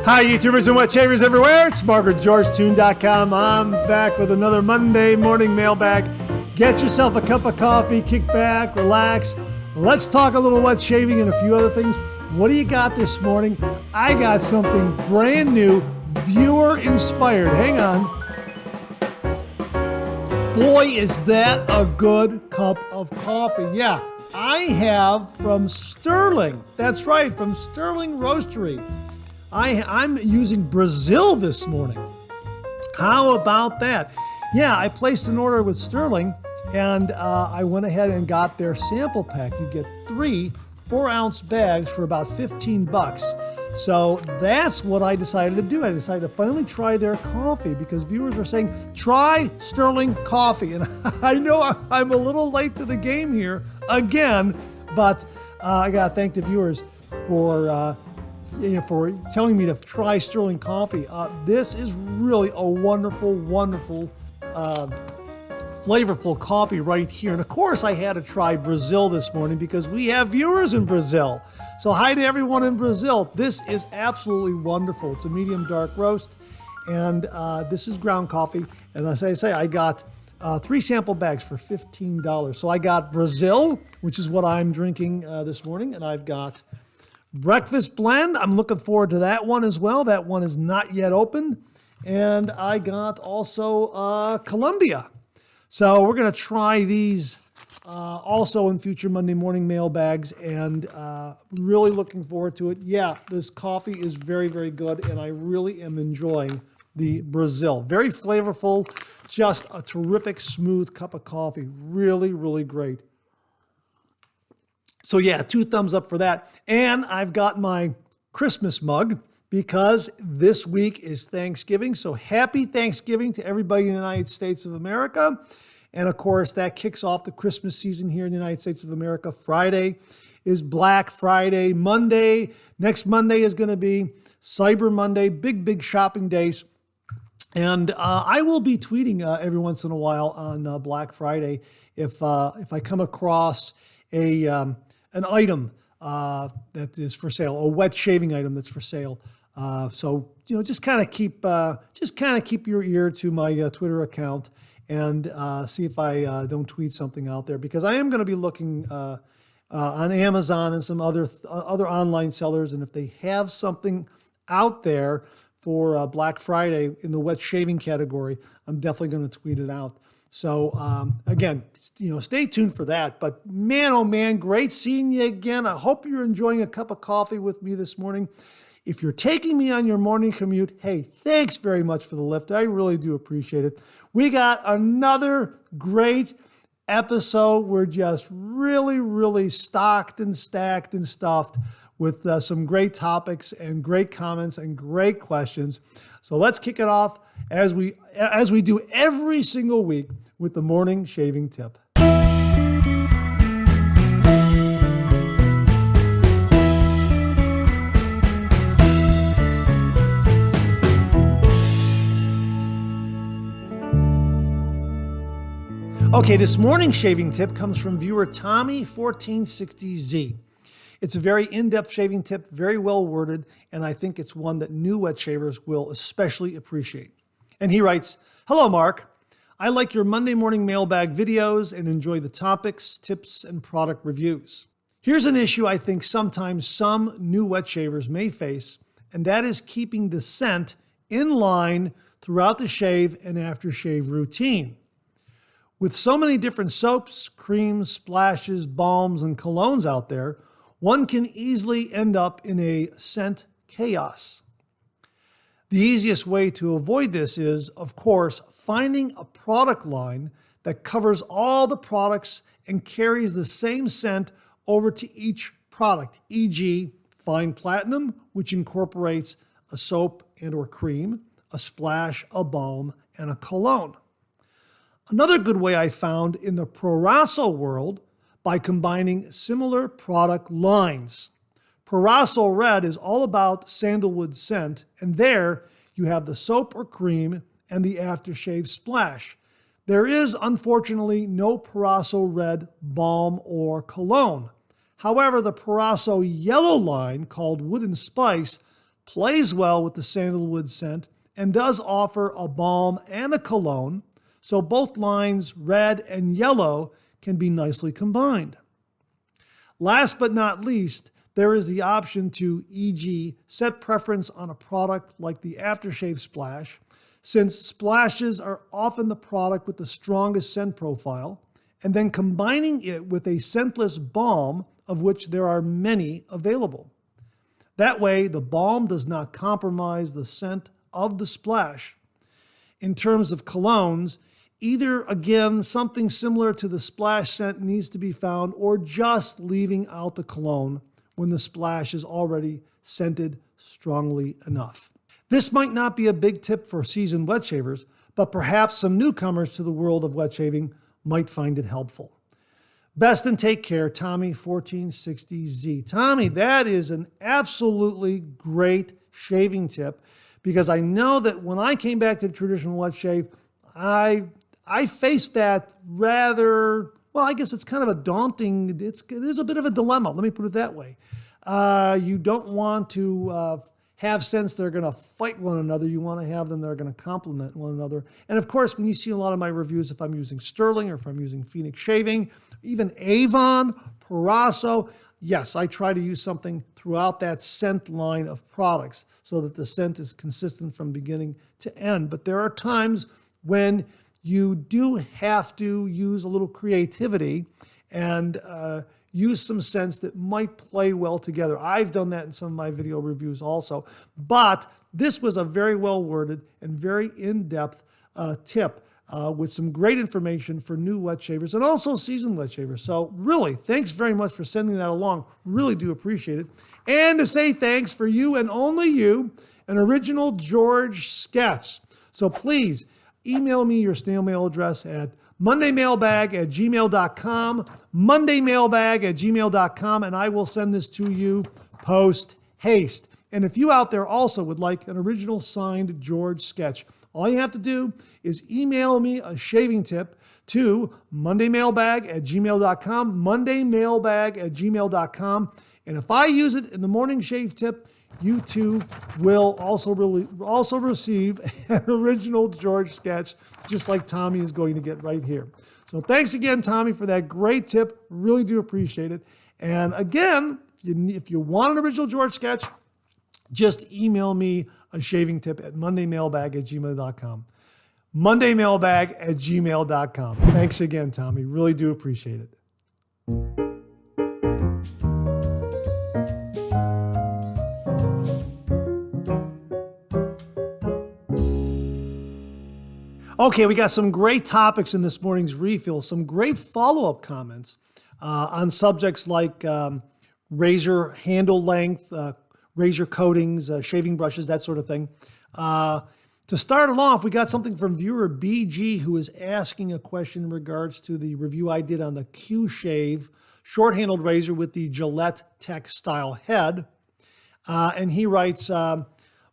Hi, YouTubers and wet shavers everywhere. It's Mark with GeorgeToon.com. I'm back with another Monday morning mailbag. Get yourself a cup of coffee, kick back, relax. Let's talk a little wet shaving and a few other things. What do you got this morning? I got something brand new, viewer inspired. Hang on. Boy, is that a good cup of coffee. Yeah, I have from Stirling. That's right, from Stirling Roastery. I'm using Brazil this morning. How about that? Yeah, I placed an order with Stirling, and I went ahead and got their sample pack. You get 3 4-ounce bags for about $15. So that's what I decided to do. I decided to finally try their coffee because viewers were saying, try Stirling coffee. And I know I'm a little late to the game here again, but I got to thank the viewers for telling me to try Stirling coffee. This is really a wonderful, wonderful, flavorful coffee right here. And of course, I had to try Brazil this morning because we have viewers in Brazil. So hi to everyone in Brazil. This is absolutely wonderful. It's a medium dark roast, and this is ground coffee. And as I say, I got 3 sample bags for $15. So I got Brazil, which is what I'm drinking this morning, and I've got breakfast blend. I'm looking forward to that one as well. That one is not yet open. And I got also Colombia. So we're going to try these also in future Monday morning mailbags, and really looking forward to it. Yeah, this coffee is very, very good, and I really am enjoying the Brazil. Very flavorful, just a terrific, smooth cup of coffee. Really, really great. So yeah, 2 thumbs up for that. And I've got my Christmas mug because this week is Thanksgiving. So happy Thanksgiving to everybody in the United States of America. And of course, that kicks off the Christmas season here in the United States of America. Friday is Black Friday. Next Monday is going to be Cyber Monday. Big, big shopping days. And I will be tweeting every once in a while on Black Friday if I come across an item that is for sale, a wet shaving item that's for sale. So just kind of keep your ear to my Twitter account and see if I don't tweet something out there, because I am going to be looking on Amazon and some other online sellers, and if they have something out there for Black Friday in the wet shaving category, I'm definitely going to tweet it out. So again, stay tuned for that. But man, oh man, great seeing you again. I hope you're enjoying a cup of coffee with me this morning. If you're taking me on your morning commute, hey, thanks very much for the lift. I really do appreciate it. We got another great episode. We're just really, really stocked and stacked and stuffed with some great topics and great comments and great questions. So let's kick it off as we do every single week with the morning shaving tip. Okay, this morning shaving tip comes from viewer Tommy1460Z. It's a very in-depth shaving tip, very well worded, and I think it's one that new wet shavers will especially appreciate. And he writes, "Hello, Mark. I like your Monday morning mailbag videos and enjoy the topics, tips, and product reviews. Here's an issue I think sometimes some new wet shavers may face, and that is keeping the scent in line throughout the shave and aftershave routine. With so many different soaps, creams, splashes, balms, and colognes out there, one can easily end up in a scent chaos. The easiest way to avoid this is, of course, finding a product line that covers all the products and carries the same scent over to each product, e.g. Fine Platinum, which incorporates a soap and or cream, a splash, a balm, and a cologne. Another good way I found in the Proraso world by combining similar product lines. Proraso Red is all about sandalwood scent, and there you have the soap or cream and the aftershave splash. There is, unfortunately, no Proraso Red balm or cologne. However, the Proraso Yellow line, called Wood and Spice, plays well with the sandalwood scent, and does offer a balm and a cologne, so both lines, red and yellow, can be nicely combined. Last but not least, there is the option to, e.g., set preference on a product like the aftershave splash, since splashes are often the product with the strongest scent profile, and then combining it with a scentless balm, of which there are many available. That way, the balm does not compromise the scent of the splash. In terms of colognes, either, again, something similar to the splash scent needs to be found, or just leaving out the cologne when the splash is already scented strongly enough. This might not be a big tip for seasoned wet shavers, but perhaps some newcomers to the world of wet shaving might find it helpful. Best and take care, Tommy 1460Z. Tommy, that is an absolutely great shaving tip, because I know that when I came back to traditional wet shave, I faced that rather, well, I guess it's kind of a daunting, it is a bit of a dilemma, let me put it that way. You don't want to have scents that are going to fight one another. You want to have them that are going to complement one another. And of course, when you see a lot of my reviews, if I'm using Stirling or if I'm using Phoenix Shaving, even Avon, Parasso, yes, I try to use something throughout that scent line of products so that the scent is consistent from beginning to end. But there are times when you do have to use a little creativity and use some scents that might play well together. I've done that in some of my video reviews also. But this was a very well worded and very in-depth tip with some great information for new wet shavers and also seasoned wet shavers. So really, thanks very much for sending that along. Really do appreciate it. And to say thanks for you and only you, an original George sketch. So please email me your snail mail address at mondaymailbag@gmail.com, mondaymailbag@gmail.com, and I will send this to you post haste. And if you out there also would like an original signed George sketch, all you have to do is email me a shaving tip to mondaymailbag@gmail.com, mondaymailbag@gmail.com. And if I use it in the morning shave tip, you too will also receive an original George sketch, just like Tommy is going to get right here. So thanks again, Tommy, for that great tip. Really do appreciate it. And again, if you want an original George sketch, just email me a shaving tip at mondaymailbag@gmail.com. mondaymailbag@gmail.com. Thanks again, Tommy. Really do appreciate it. Okay, we got some great topics in this morning's refill, some great follow-up comments on subjects like razor handle length, razor coatings, shaving brushes, that sort of thing. To start it off, we got something from viewer BG, who is asking a question in regards to the review I did on the Qshave short-handled razor with the Gilette Tech style head. And he writes,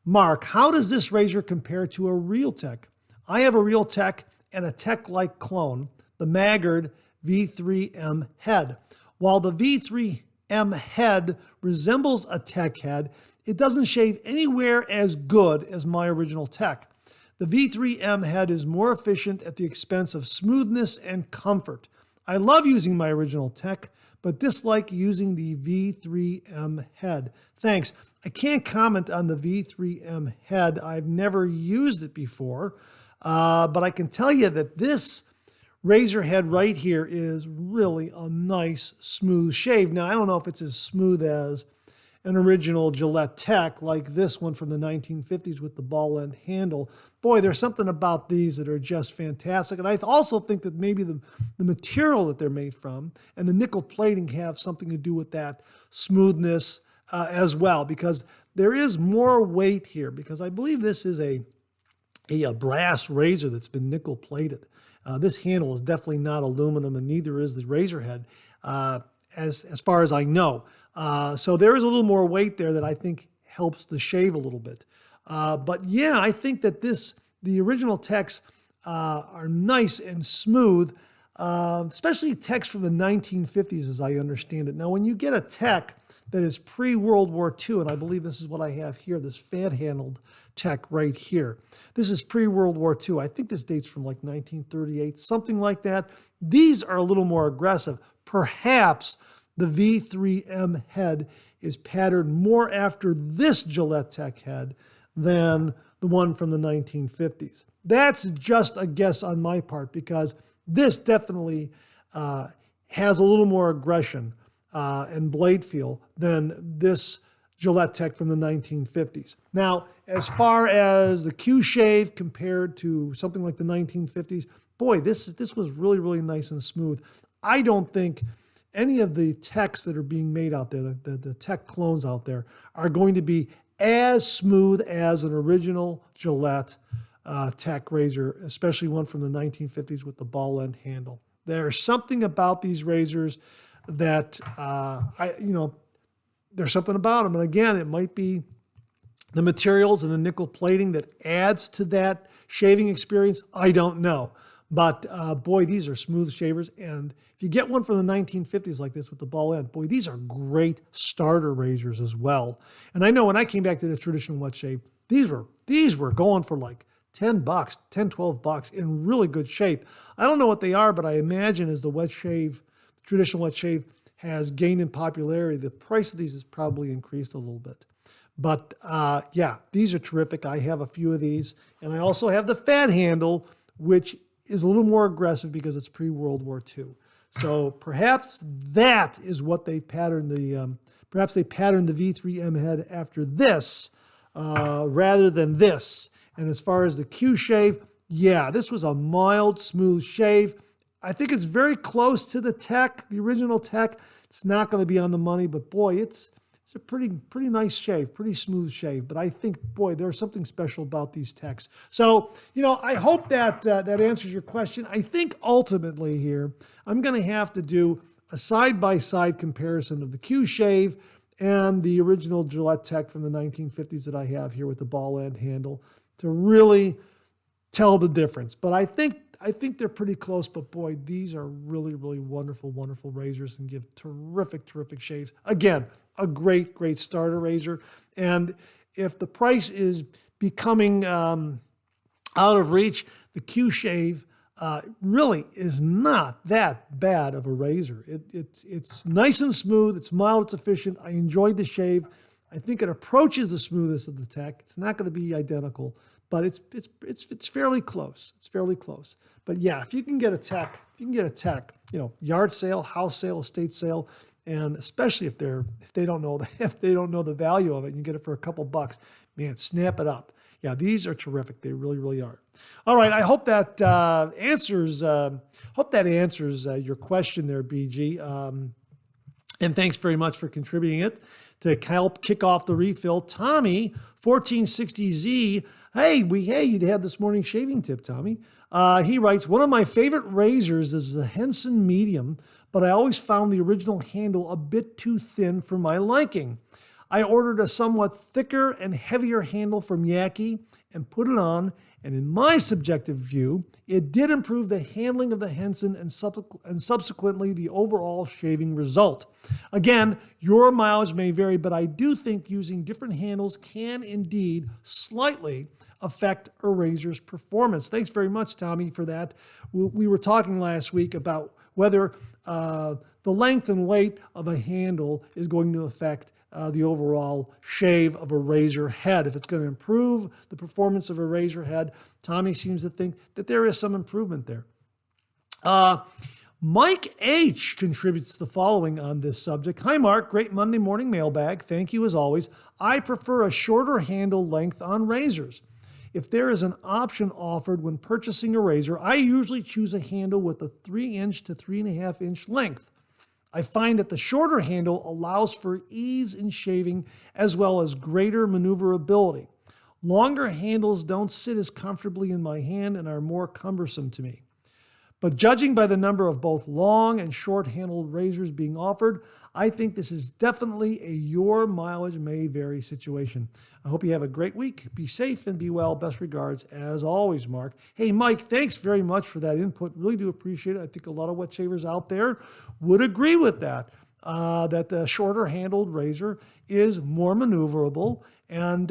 Mark, how does this razor compare to a Real Tech? I have a Real Tech and a Tech-like clone, the Maggard V3M head. While the V3M head resembles a Tech head, it doesn't shave anywhere as good as my original Tech. The V3M head is more efficient at the expense of smoothness and comfort. I love using my original Tech, but dislike using the V3M head. Thanks. I can't comment on the V3M head. I've never used it before. But I can tell you that this razor head right here is really a nice, smooth shave. Now, I don't know if it's as smooth as an original Gillette Tech, like this one from the 1950s with the ball-end handle. Boy, there's something about these that are just fantastic. And I also think that maybe the material that they're made from and the nickel plating have something to do with that smoothness as well, because there is more weight here, because I believe this is a brass razor that's been nickel plated. This handle is definitely not aluminum, and neither is the razor head, as far as I know. So there is a little more weight there that I think helps the shave a little bit. But yeah, I think that the original Techs are nice and smooth. especially techs from the 1950s, as I understand it. Now, when you get a tech that is pre-World War II, and I believe this is what I have here, this fan-handled tech right here. This is pre-World War II. I think this dates from like 1938, something like that. These are a little more aggressive. Perhaps the V3M head is patterned more after this Gillette Tech head than the one from the 1950s. That's just a guess on my part because this definitely has a little more aggression and blade feel than this Gillette Tech from the 1950s. Now, as far as the Qshave compared to something like the 1950s, boy, this was really, really nice and smooth. I don't think any of the techs that are being made out there, the tech clones out there, are going to be as smooth as an original Gillette tech razor, especially one from the 1950s with the ball end handle. There's something about these razors that there's something about them. And again, it might be the materials and the nickel plating that adds to that shaving experience. I don't know. But boy, these are smooth shavers. And if you get one from the 1950s like this with the ball end, boy, these are great starter razors as well. And I know when I came back to the traditional wet shave, these were going for like $10, $10, $12 in really good shape. I don't know what they are, but I imagine as the wet shave, traditional wet shave has gained in popularity, the price of these has probably increased a little bit. But yeah, these are terrific. I have a few of these. And I also have the fan handle, which is a little more aggressive because it's pre-World War II. So perhaps that is what they patterned perhaps they patterned the V3M head after this rather than this. And as far as the Qshave, yeah, this was a mild, smooth shave. I think it's very close to the tech, the original tech. It's not going to be on the money, but boy, it's a pretty nice shave, pretty smooth shave. But I think, boy, there's something special about these techs. So, I hope that answers your question. I think ultimately here, I'm going to have to do a side-by-side comparison of the Qshave and the original Gillette Tech from the 1950s that I have here with the ball end handle to really tell the difference. But I think they're pretty close, but boy, these are really, really wonderful, wonderful razors and give terrific, terrific shaves. Again, a great, great starter razor. And if the price is becoming out of reach, the Qshave really is not that bad of a razor. It's nice and smooth. It's mild. It's efficient. I enjoyed the shave. I think it approaches the smoothness of the tech. It's not going to be identical, but it's fairly close. It's fairly close. But yeah, if you can get a tech, yard sale, house sale, estate sale, and especially if they don't know the value of it, and you get it for a couple bucks, man, snap it up. Yeah, these are terrific. They really, really are. All right, I hope that answers your question there, BG. And thanks very much for contributing it to help kick off the refill. Tommy, 1460Z. Hey, you had this morning's shaving tip, Tommy. He writes, one of my favorite razors is the Henson Medium, but I always found the original handle a bit too thin for my liking. I ordered a somewhat thicker and heavier handle from Yaki and put it on, and in my subjective view, it did improve the handling of the Henson and subsequently the overall shaving result. Again, your mileage may vary, but I do think using different handles can indeed slightly affect a razor's performance. Thanks very much, Tommy, for that. We were talking last week about whether the length and weight of a handle is going to affect the overall shave of a razor head. If it's going to improve the performance of a razor head, Tommy seems to think that there is some improvement there. Mike H. contributes the following on this subject. Hi, Mark. Great Monday morning mailbag. Thank you as always. I prefer a shorter handle length on razors. If there is an option offered when purchasing a razor, I usually choose a handle with a 3-inch to 3.5-inch length. I find that the shorter handle allows for ease in shaving as well as greater maneuverability. Longer handles don't sit as comfortably in my hand and are more cumbersome to me. But judging by the number of both long and short-handled razors being offered, I think this is definitely a your mileage may vary situation. I hope you have a great week. Be safe and be well. Best regards, as always, Mark. Hey, Mike, thanks very much for that input. Really do appreciate it. I think a lot of wet shavers out there would agree with that, that the shorter handled razor is more maneuverable and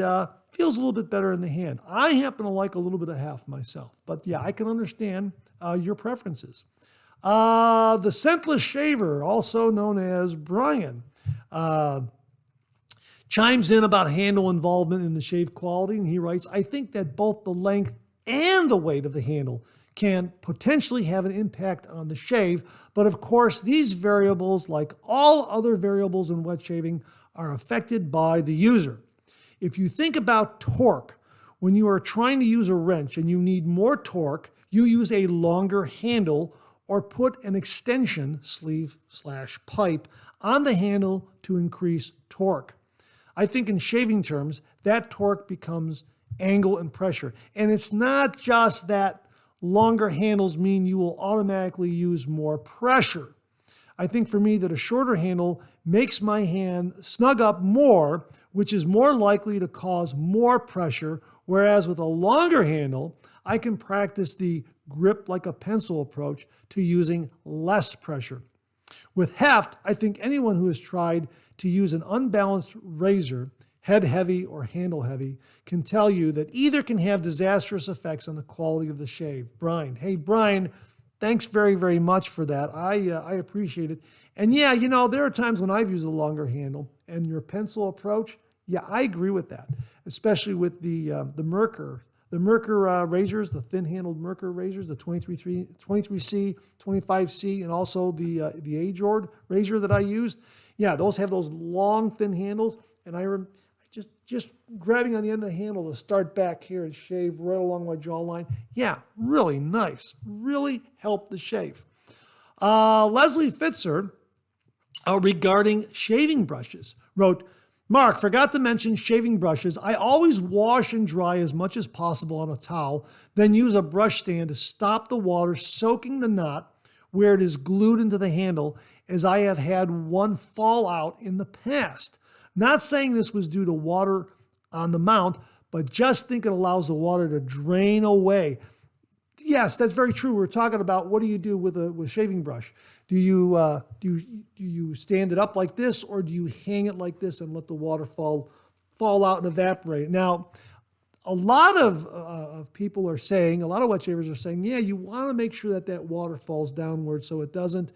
feels a little bit better in the hand. I happen to like a little bit of half myself, but yeah, I can understand your preferences. The scentless shaver, also known as Brian, chimes in about handle involvement in the shave quality, and he writes, I think that both the length and the weight of the handle can potentially have an impact on the shave, but of course these variables, like all other variables in wet shaving, are affected by the user. If you think about torque, when you are trying to use a wrench and you need more torque, you use a longer handle or put an extension sleeve/pipe on the handle to increase torque. I think in shaving terms, that torque becomes angle and pressure. And it's not just that longer handles mean you will automatically use more pressure. I think for me that a shorter handle makes my hand snug up more, which is more likely to cause more pressure, whereas with a longer handle, I can practice the grip like a pencil approach to using less pressure. With heft, I think anyone who has tried to use an unbalanced razor, head heavy or handle heavy, can tell you that either can have disastrous effects on the quality of the shave. Brian, hey Brian, thanks very, very much for that. I appreciate it. And yeah, you know, there are times when I've used a longer handle and your pencil approach, yeah, I agree with that, especially with the Merkur. The Merkur razors, the thin-handled Merkur razors, the 23C, 25C, and also the Age-Ord razor that I used. Yeah, those have those long, thin handles, and I just grabbing on the end of the handle to start back here and shave right along my jawline. Yeah, really nice. Really helped the shave. Leslie Fitzer, regarding shaving brushes, wrote, Mark, forgot to mention shaving brushes. I always wash and dry as much as possible on a towel, then use a brush stand to stop the water soaking the knot where it is glued into the handle, as I have had one fall out in the past. Not saying this was due to water on the mount, but just think it allows the water to drain away. Yes, that's very true. We're talking about what do you do with a shaving brush? Do you stand it up like this, or do you hang it like this and let the water fall out and evaporate? Now, a lot of people are saying, a lot of wet shavers are saying, yeah, you want to make sure that water falls downward so it doesn't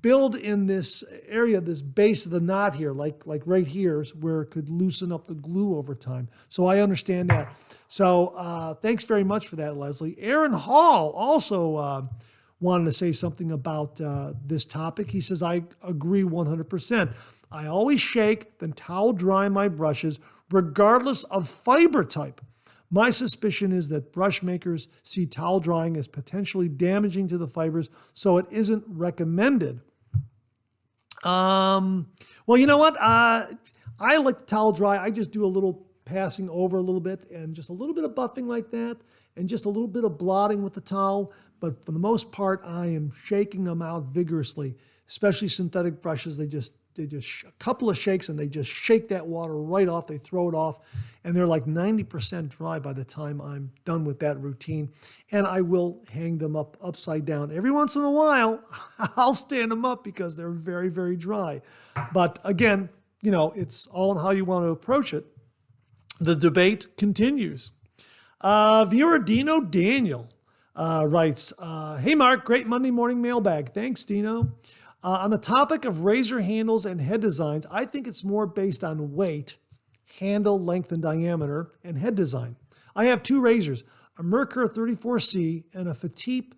build in this area, this base of the knot here, like right here, where it could loosen up the glue over time. So I understand that. So thanks very much for that, Leslie. Aaron Hall also wanted to say something about this topic. He says, I agree 100%. I always shake, then towel dry my brushes, regardless of fiber type. My suspicion is that brush makers see towel drying as potentially damaging to the fibers, so it isn't recommended. Well, you know what? I like to towel dry. I just do a little passing over a little bit and just a little bit of buffing like that and just a little bit of blotting with the towel. But for the most part, I am shaking them out vigorously, especially synthetic brushes. They just a couple of shakes and they just shake that water right off. They throw it off and they're like 90% dry by the time I'm done with that routine. And I will hang them up upside down. Every once in a while, I'll stand them up because they're very, very dry. But again, you know, it's all in how you want to approach it. The debate continues. Viewer Dino Daniel writes, hey Mark, great Monday morning mailbag. Thanks, Dino. On the topic of razor handles and head designs, I think it's more based on weight, handle length and diameter, and head design. I have two razors, a Merkur 34C and a Fatip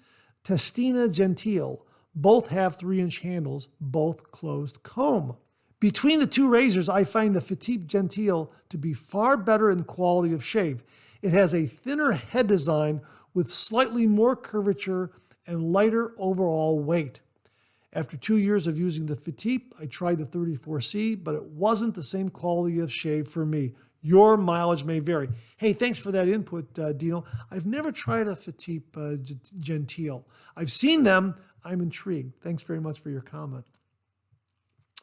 Testina Gentile. Both have 3-inch handles, both closed comb. Between the two razors, I find the Fatip Gentile to be far better in quality of shave. It has a thinner head design with slightly more curvature and lighter overall weight. After 2 years of using the Fatip, I tried the 34C, but it wasn't the same quality of shave for me. Your mileage may vary. Hey, thanks for that input, Dino. I've never tried a Fatip Gentile. I've seen them. I'm intrigued. Thanks very much for your comment.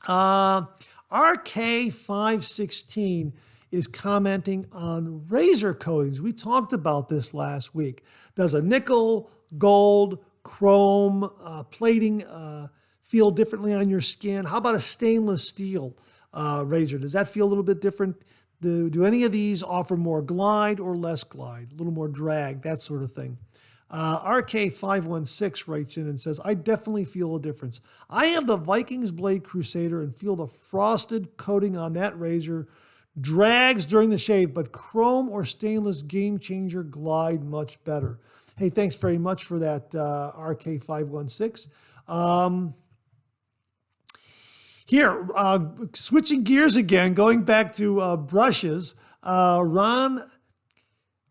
RK516 is commenting on razor coatings. We talked about this last week. Does a nickel, gold, chrome plating feel differently on your skin? How about a stainless steel razor? Does that feel a little bit different? Do any of these offer more glide or less glide, a little more drag, that sort of thing? RK516 writes in and says, I definitely feel a difference. I have the Vikings Blade Crusader and feel the frosted coating on that razor drags during the shave, but chrome or stainless Game Changer glide much better. Hey, thanks very much for that, RK516. Here, switching gears again, going back to brushes, Ron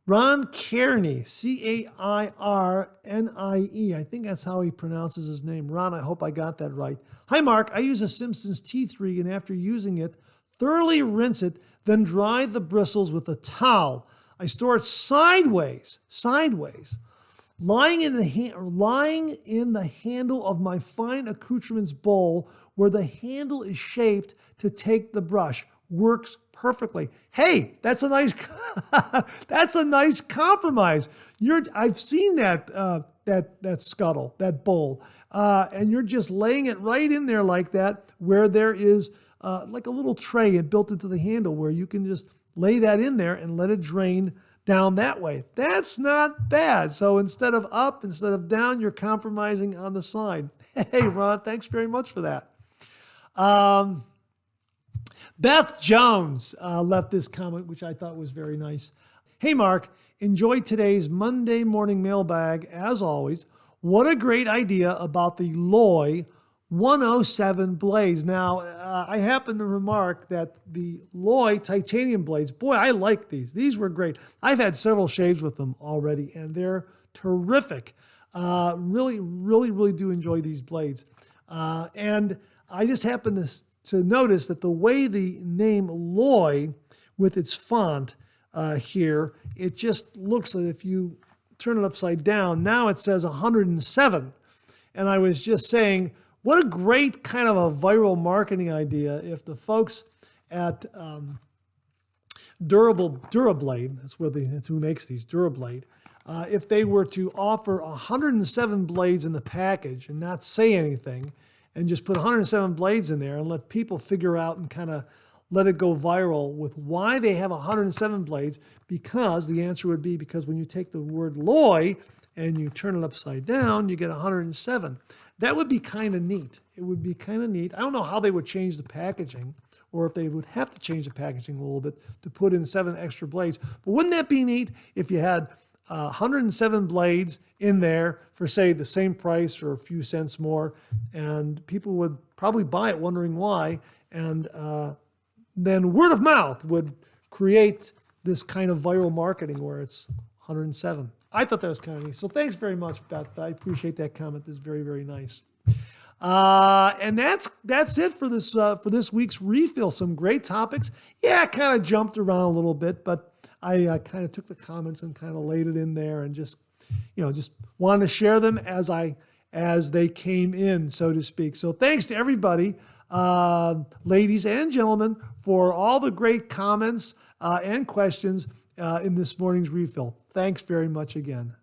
Kearney, Cairnie. I think that's how he pronounces his name. Ron, I hope I got that right. Hi, Mark. I use a Simpson's T3, and after using it, thoroughly rinse it, then dry the bristles with a towel. I store it sideways, lying in the handle of my fine accoutrements bowl where the handle is shaped to take the brush. Works perfectly. Hey, that's a nice compromise. I've seen that scuttle, that bowl, and you're just laying it right in there like that, where there is like a little tray built into the handle where you can just lay that in there and let it drain down that way. That's not bad. So instead of up, instead of down, you're compromising on the side. Hey, Ron, thanks very much for that. Beth Jones left this comment, which I thought was very nice. Hey, Mark, enjoyed today's Monday morning mailbag, as always. What a great idea about the Loy 107 blades. Now, I happen to remark that the Loy titanium blades, boy, I like these. These were great. I've had several shaves with them already, and they're terrific. Really, really, really do enjoy these blades. And I just happen to notice that the way the name Loy, with its font here, it just looks as if you turn it upside down. Now it says 107. And I was just saying, what a great kind of a viral marketing idea if the folks at Durablade, that's who makes these, Durablade, if they were to offer 107 blades in the package and not say anything, and just put 107 blades in there and let people figure out and kind of let it go viral with why they have 107 blades, because the answer would be because when you take the word Loy and you turn it upside down, you get 107. That would be kind of neat. It would be kind of neat. I don't know how they would change the packaging, or if they would have to change the packaging a little bit to put in 7 extra blades. But wouldn't that be neat if you had 107 blades in there for, say, the same price or a few cents more, and people would probably buy it wondering why, and then word of mouth would create this kind of viral marketing where it's 107. I thought that was kind of neat. So thanks very much, Beth. I appreciate that comment. It's very, very nice. And that's it for this week's refill. Some great topics. Yeah, I kind of jumped around a little bit, but I kind of took the comments and kind of laid it in there and just wanted to share them as they came in, so to speak. So thanks to everybody, ladies and gentlemen, for all the great comments and questions in this morning's refill. Thanks very much again.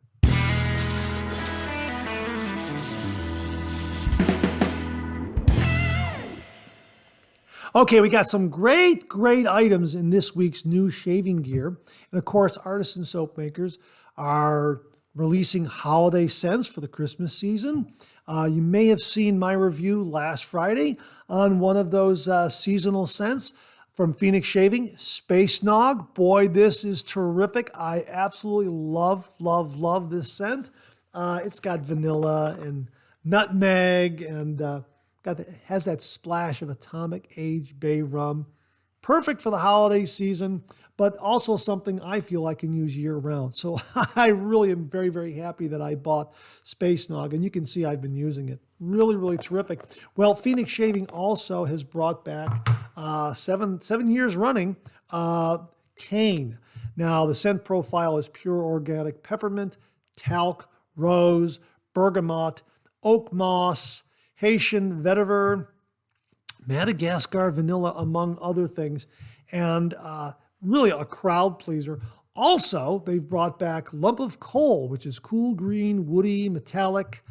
Okay, we got some great items in this week's new shaving gear. And of course, artisan soap makers are releasing holiday scents for the Christmas season. You may have seen my review last Friday on one of those seasonal scents from Phoenix Shaving, Space Nog. Boy, this is terrific. I absolutely love this scent. It's got vanilla and nutmeg and has that splash of atomic aged bay rum. Perfect for the holiday season, but also something I feel I can use year round. So I really am very, very happy that I bought Space Nog, and you can see I've been using it. Really, really terrific. Well, Phoenix Shaving also has brought back 7 years running Cane. Now, the scent profile is pure organic peppermint, talc, rose, bergamot, oak moss, Haitian vetiver, Madagascar vanilla, among other things, and really a crowd pleaser. Also, they've brought back Lump of Coal, which is cool green, woody, metallic,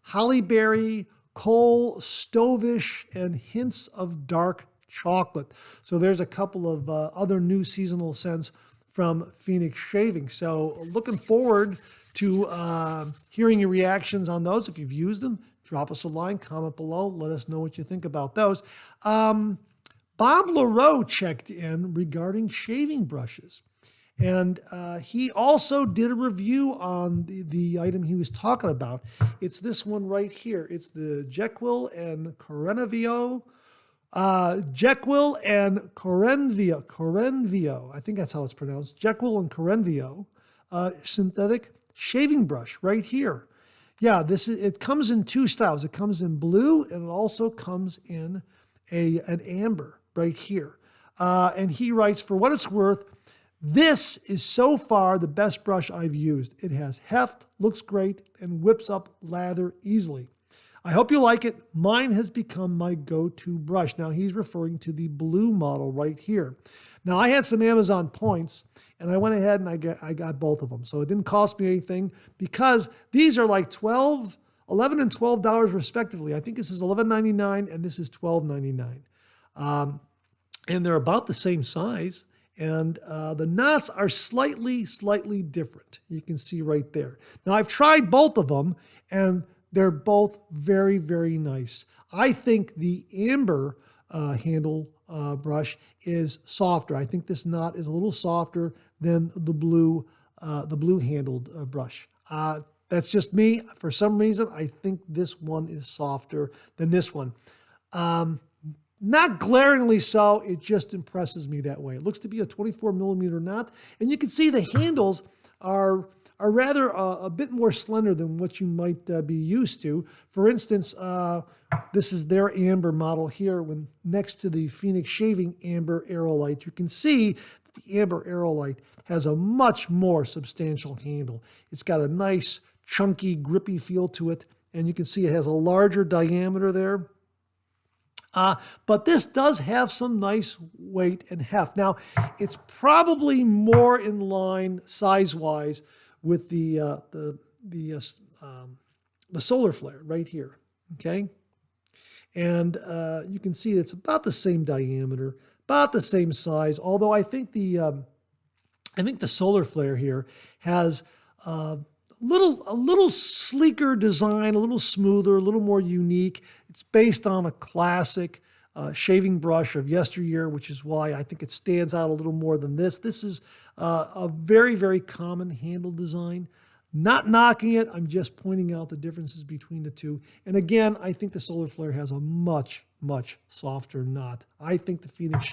hollyberry, coal, stovish, and hints of dark chocolate. So there's a couple of other new seasonal scents from Phoenix Shaving. So looking forward to hearing your reactions on those. If you've used them, drop us a line, comment below, let us know what you think about those. Bob LaRoe checked in regarding shaving brushes. And he also did a review on the item he was talking about. It's this one right here. It's the Jekyll and Corenvio. Jekyll and Corenvio. I think that's how it's pronounced. Jekyll and Corenvio synthetic shaving brush right here. Yeah, it comes in two styles. It comes in blue and it also comes in an amber right here. And he writes, for what it's worth, this is so far the best brush I've used. It has heft, looks great, and whips up lather easily. I hope you like it. Mine has become my go-to brush. Now he's referring to the blue model right here. Now I had some Amazon points and I went ahead and I got both of them. So it didn't cost me anything because these are like $11 and $12 respectively. I think this is $11.99 and this is $12.99. And they're about the same size. And the knots are slightly different. You can see right there. Now I've tried both of them and they're both very, very nice. I think the amber handle brush is softer. I think this knot is a little softer than the blue handled brush. That's just me. For some reason, I think this one is softer than this one. Not glaringly so, it just impresses me that way. It looks to be a 24 millimeter knot, and you can see the handles are rather a bit more slender than what you might be used to. For instance, this is their amber model here. When next to the Phoenix Shaving Amber Aerolite, you can see that the Amber Aerolite has a much more substantial handle. It's got a nice, chunky, grippy feel to it, and you can see it has a larger diameter there. But this does have some nice weight and heft. Now, it's probably more in line size-wise with the solar flare right here, okay? And you can see it's about the same diameter, about the same size. Although I think the solar flare here has a little sleeker design, a little smoother, a little more unique. It's based on a classic shaving brush of yesteryear, which is why I think it stands out a little more than this. This is a very, very common handle design. Not knocking it, I'm just pointing out the differences between the two. And again, I think the solar flare has a much, much softer knot. I think the Phoenix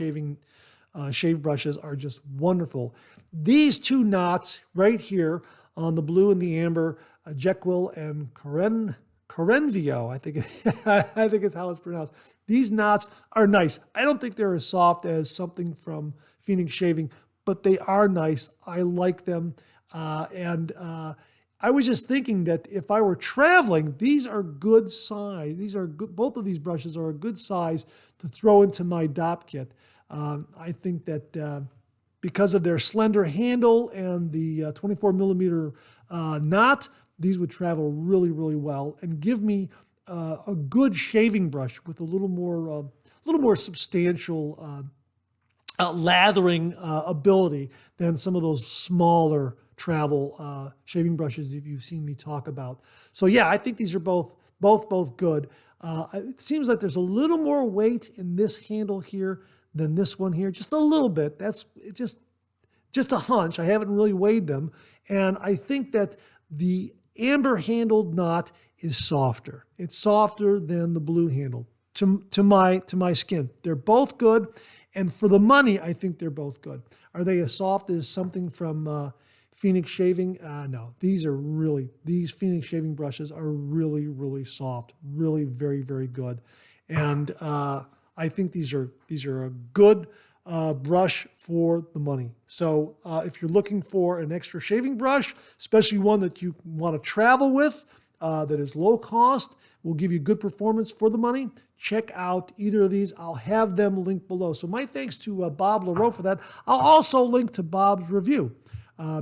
shave brushes are just wonderful. These two knots right here on the blue and the amber, Jekyll and Corenvio, I think it's how it's pronounced. These knots are nice. I don't think they're as soft as something from Phoenix Shaving, but they are nice. I like them. I was just thinking that if I were traveling, these are good size. These are good. Both of these brushes are a good size to throw into my DOP kit. I think that because of their slender handle and the 24 millimeter knot, these would travel really, really well and give me a good shaving brush with a little more substantial lathering ability than some of those smaller travel shaving brushes that you've seen me talk about. So yeah, I think these are both good. It seems like there's a little more weight in this handle here than this one here, just a little bit. That's just a hunch. I haven't really weighed them, and I think that the amber handled knot is softer. It's softer than the blue handle to my skin. They're both good, and for the money, I think they're both good. Are they as soft as something from Phoenix Shaving? No, these Phoenix Shaving brushes are really, really soft, really very, very good. And I think these are a good brush for the money. So if you're looking for an extra shaving brush, especially one that you want to travel with, that is low cost, will give you good performance for the money, check out either of these. I'll have them linked below. So my thanks to Bob LaRoe for that. I'll also link to Bob's review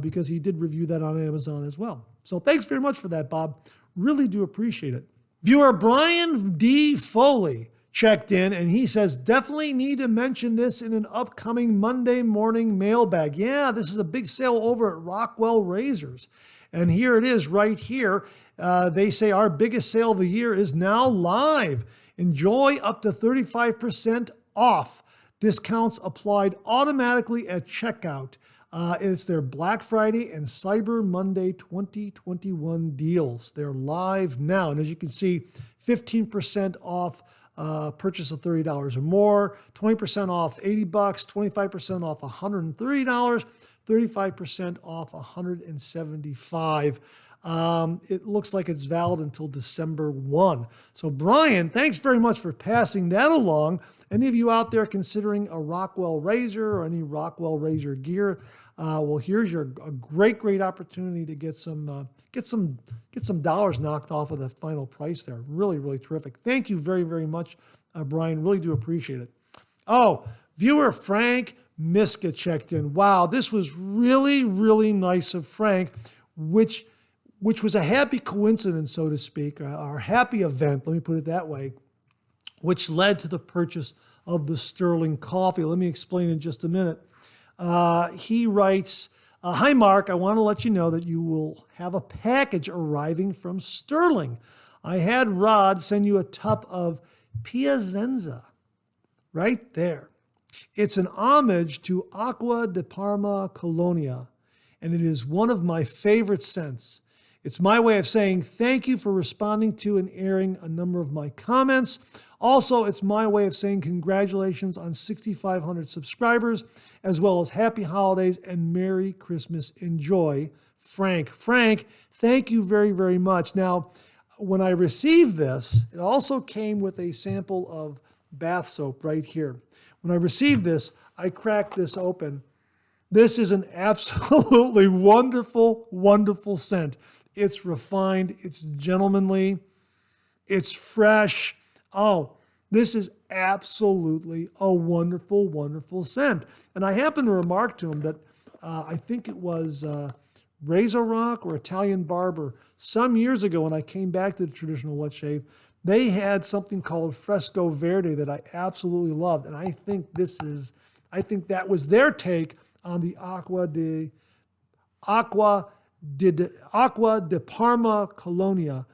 because he did review that on Amazon as well. So thanks very much for that, Bob. Really do appreciate it. Viewer Brian D. Foley checked in, and he says, definitely need to mention this in an upcoming Monday morning mailbag. Yeah, this is a big sale over at Rockwell Razors. And here it is right here. They say our biggest sale of the year is now live. Enjoy up to 35% off. Discounts applied automatically at checkout. It's their Black Friday and Cyber Monday 2021 deals. They're live now. And as you can see, 15% off purchase of $30 or more, 20% off $80, 25% off $130, 35% off $175. It looks like it's valid until December 1. So Brian, thanks very much for passing that along. Any of you out there considering a Rockwell razor or any Rockwell razor gear, well, here's a great opportunity to get some dollars knocked off of the final price there. Really terrific. Thank you very much, Brian. Really do appreciate it. Oh, viewer Frank Miska checked in. Wow, this was really nice of Frank, which was a happy coincidence, so to speak, or happy event, let me put it that way, which led to the purchase of the Stirling coffee. Let me explain in just a minute. He writes, hi, Mark. I want to let you know that you will have a package arriving from Stirling. I had Rod send you a tub of Piacenza right there. It's an homage to Acqua di Parma Colonia, and it is one of my favorite scents. It's my way of saying thank you for responding to and airing a number of my comments. Also, it's my way of saying congratulations on 6,500 subscribers, as well as happy holidays and Merry Christmas. Enjoy, Frank. Frank, thank you very much. Now, when I received this, it also came with a sample of bath soap right here. When I received this, I cracked this open. This is an absolutely wonderful scent. It's refined, it's gentlemanly, it's fresh. Oh, this is absolutely a wonderful scent. And I happened to remark to him that I think it was Razor Rock or Italian Barber some years ago when I came back to the traditional wet shave. They had something called Fresco Verde that I absolutely loved. And I think that was their take on the Acqua di Parma Colonia.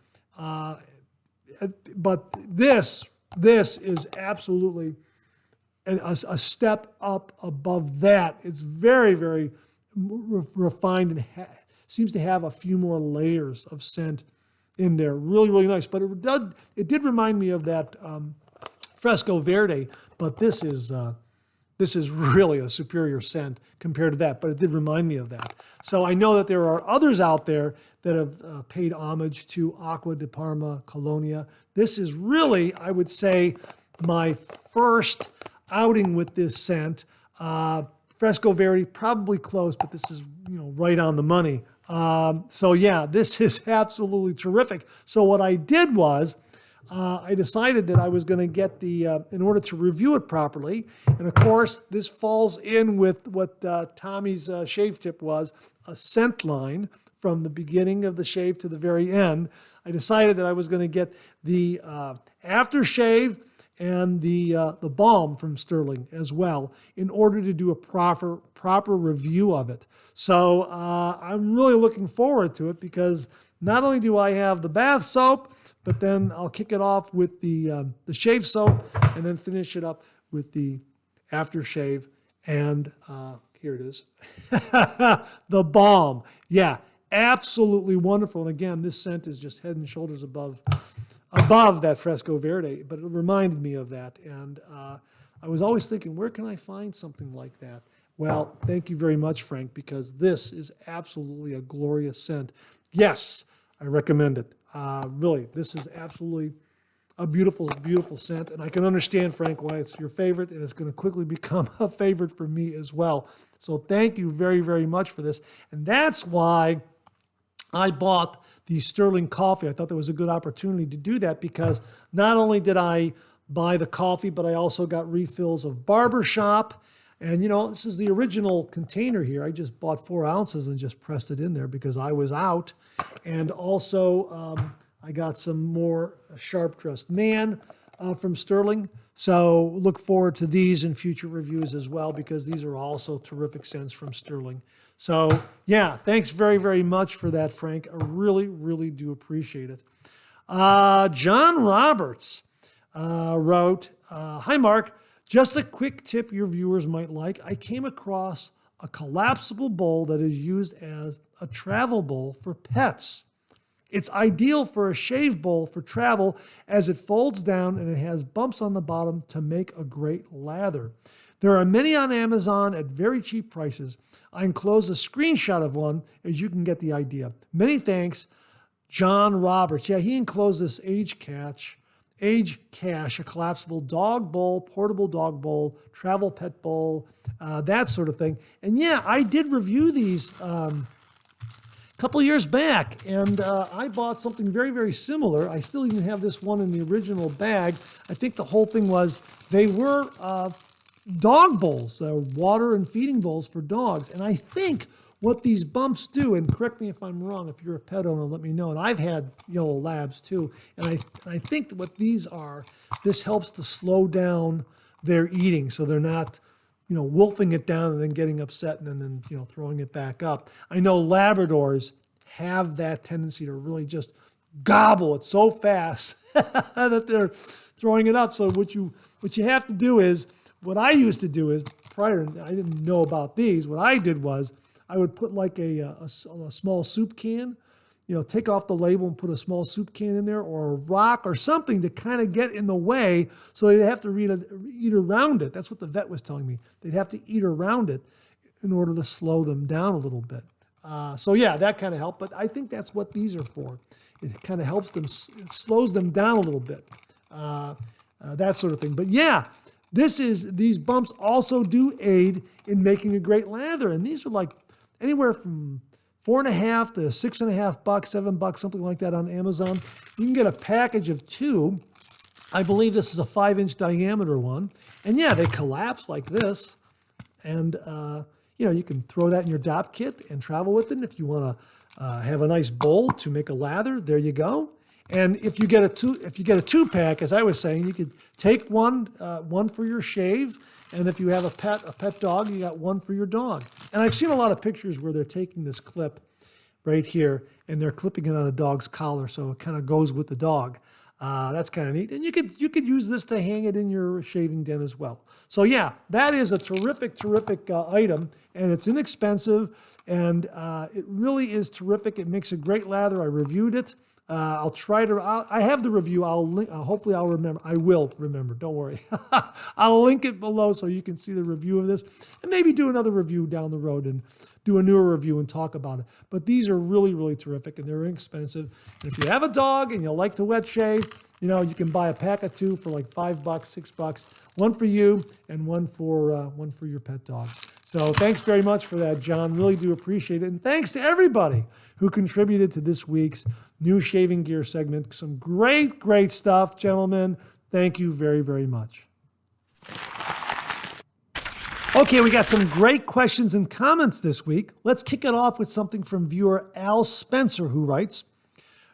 But this is absolutely a step up above that. It's very refined and seems to have a few more layers of scent in there. Really nice. But it did remind me of that Fresco Verde, but this is really a superior scent compared to that, but it did remind me of that. So I know that there are others out there that have paid homage to Acqua di Parma Colonia. This is really, I would say, my first outing with this scent. Fresco Verde, probably close, but this is right on the money. So yeah, this is absolutely terrific. So what I did was, I decided that I was going to get in order to review it properly, and of course, this falls in with what Tommy's shave tip was, a scent line from the beginning of the shave to the very end. I decided that I was going to get the aftershave and the balm from Stirling as well in order to do a proper review of it. So I'm really looking forward to it because not only do I have the bath soap, but then I'll kick it off with the shave soap and then finish it up with the aftershave. And here it is, the balm. Yeah, absolutely wonderful. And again, this scent is just head and shoulders above that Fresco Verde, but it reminded me of that. And I was always thinking, where can I find something like that? Well, thank you very much, Frank, because this is absolutely a glorious scent. Yes, I recommend it. Really, this is absolutely a beautiful scent, and I can understand, Frank, why it's your favorite, and it's going to quickly become a favorite for me as well. So thank you very much for this, and that's why I bought the Stirling coffee. I thought there was a good opportunity to do that because not only did I buy the coffee, but I also got refills of Barbershop. And, this is the original container here. I just bought 4 ounces and just pressed it in there because I was out. And also, I got some more Sharp Dressed Man from Stirling. So look forward to these in future reviews as well because these are also terrific scents from Stirling. So, yeah, thanks very, very much for that, Frank. I really, really do appreciate it. John Roberts wrote, Hi, Mark. Just a quick tip your viewers might like. I came across a collapsible bowl that is used as a travel bowl for pets. It's ideal for a shave bowl for travel as it folds down and it has bumps on the bottom to make a great lather. There are many on Amazon at very cheap prices. I enclose a screenshot of one as you can get the idea. Many thanks, John Roberts. Yeah, he enclosed this Age Cache, a collapsible dog bowl, portable dog bowl, travel pet bowl, that sort of thing. And yeah, I did review these a couple years back, and I bought something very, very similar. I still even have this one in the original bag. I think the whole thing was they were dog bowls, water and feeding bowls for dogs. And I think what these bumps do, and correct me if I'm wrong, if you're a pet owner, let me know. And I've had yellow labs too. And I think what these are, this helps to slow down their eating so they're not, wolfing it down and then getting upset and then, throwing it back up. I know Labradors have that tendency to really just gobble it so fast that they're throwing it up. So what you have to do is, what I used to do is, prior, I didn't know about these, what I did was I would put like a small soup can, take off the label and put a small soup can in there or a rock or something to kind of get in the way so they'd have to eat around it. That's what the vet was telling me. They'd have to eat around it in order to slow them down a little bit. So yeah, that kind of helped, but I think that's what these are for. It kind of helps them, it slows them down a little bit, that sort of thing. But yeah, these bumps also do aid in making a great lather. And these are like anywhere from $4.50 to $6.50, $7, something like that on Amazon. You can get a package of 2. I believe this is a 5-inch diameter one. And yeah, they collapse like this. And, you can throw that in your DOP kit and travel with it. And if you want to have a nice bowl to make a lather, there you go. And if you get a 2-pack, as I was saying, you could take one for your shave, and if you have a pet dog, you got one for your dog. And I've seen a lot of pictures where they're taking this clip right here and they're clipping it on a dog's collar, so it kind of goes with the dog. That's kind of neat. And you could use this to hang it in your shaving den as well. So yeah, that is a terrific item, and it's inexpensive, and it really is terrific. It makes a great lather. I reviewed it. I'll try to, I have the review. I'll link, hopefully I'll remember. I will remember, don't worry. I'll link it below so you can see the review of this and maybe do another review down the road and do a newer review and talk about it. But these are really, really terrific and they're inexpensive. And if you have a dog and you like to wet shave, you can buy a pack of 2 for like $5, $6, one for you and one for your pet dog. So thanks very much for that, John. Really do appreciate it. And thanks to everybody who contributed to this week's new shaving gear segment. Some great, great stuff, gentlemen. Thank you very, very much. Okay, we got some great questions and comments this week. Let's kick it off with something from viewer Al Spencer, who writes,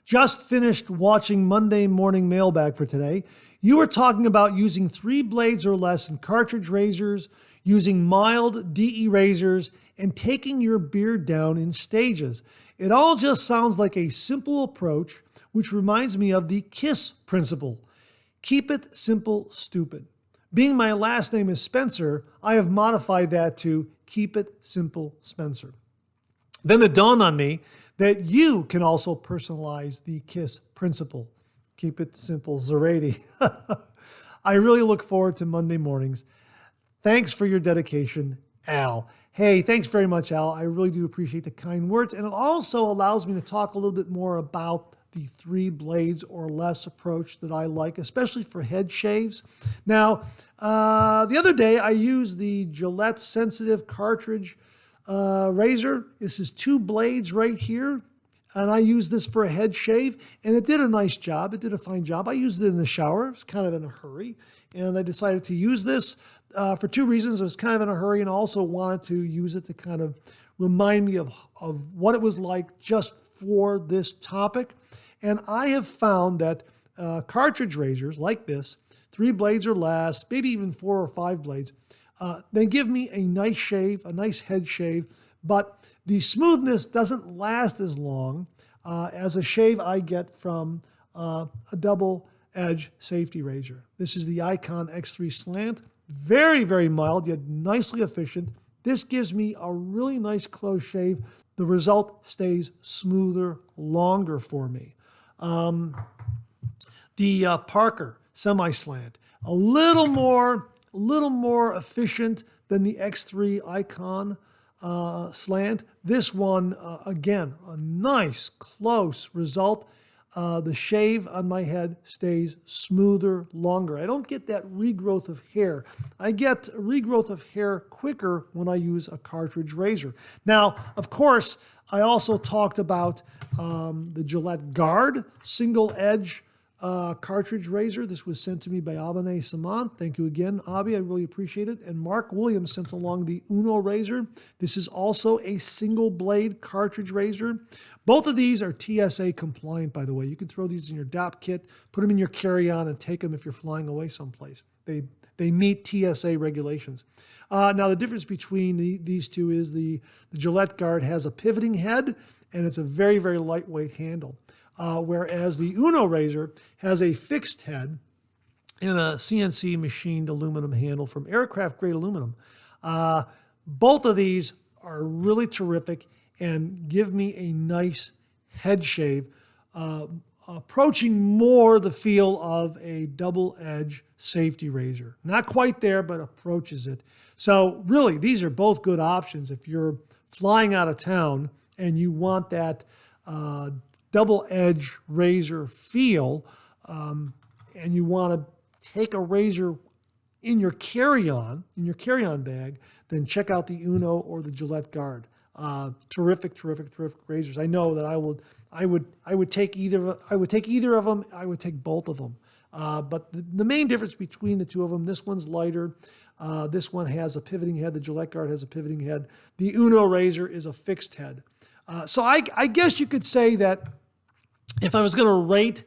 just finished watching Monday Morning Mailbag for today. You were talking about using 3 blades or less in cartridge razors, using mild DE razors, and taking your beard down in stages. It all just sounds like a simple approach, which reminds me of the KISS principle. Keep it simple, stupid. Being my last name is Spencer, I have modified that to keep it simple, Spencer. Then it dawned on me that you can also personalize the KISS principle. Keep it simple, Zarady. I really look forward to Monday mornings. Thanks for your dedication, Al. Hey, thanks very much, Al. I really do appreciate the kind words. And it also allows me to talk a little bit more about the 3 blades or less approach that I like, especially for head shaves. Now, the other day I used the Gillette Sensitive Cartridge razor. This is 2 blades right here. and I used this for a head shave, and it did a nice job. It did a fine job. I used it in the shower. I was kind of in a hurry, and I decided to use this for two reasons. I was kind of in a hurry and also wanted to use it to kind of remind me of what it was like just for this topic. And I have found that cartridge razors like this, 3 blades or less, maybe even 4 or 5 blades, they give me a nice shave, a nice head shave, but the smoothness doesn't last as long as a shave I get from a double edge safety razor. This is the Icon X3 Slant. Very, very mild, yet nicely efficient. This gives me a really nice close shave. The result stays smoother longer for me. The Parker Semi-Slant, a little more efficient than the X3 Icon Slant. This one, again, a nice close result. The shave on my head stays smoother longer. I don't get that regrowth of hair. I get regrowth of hair quicker when I use a cartridge razor. Now, of course, I also talked about the Gillette Guard single edge cartridge razor. This was sent to me by Abane Samant. Thank you again, Abi. I really appreciate it. And Mark Williams sent along the Uno razor. This is also a single blade cartridge razor. Both of these are TSA compliant, by the way. You can throw these in your DAP kit, put them in your carry-on, and take them if you're flying away someplace. They meet TSA regulations. Now, the difference between these two is the Gillette Guard has a pivoting head, and it's a very, very lightweight handle. Whereas the Uno razor has a fixed head and a CNC machined aluminum handle from aircraft grade aluminum. Both of these are really terrific and give me a nice head shave, approaching more the feel of a double edge safety razor. Not quite there, but approaches it. So really, these are both good options if you're flying out of town and you want that double edge razor feel, and you want to take a razor in your carry-on bag, then check out the Uno or the Gillette Guard. Terrific razors. I know that I would take either of them. I would take both of them. But the main difference between the two of them, this one's lighter. This one has a pivoting head. The Gillette Guard has a pivoting head. The Uno razor is a fixed head. So I guess you could say that if I was going to rate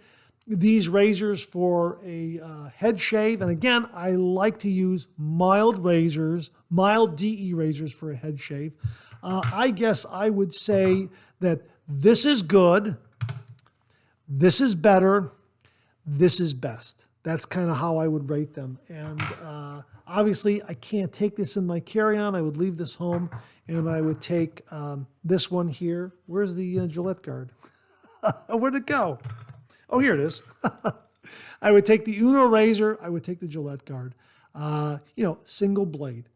these razors for a head shave, and again, I like to use mild DE razors for a head shave, I guess I would say that this is good, this is better, this is best. That's kind of how I would rate them. And obviously, I can't take this in my carry-on. I would leave this home, and I would take this one here. Where's the Gillette Guard? Where'd it go? Oh, here it is. I would take the Uno razor. I would take the Gillette Guard. Single blade.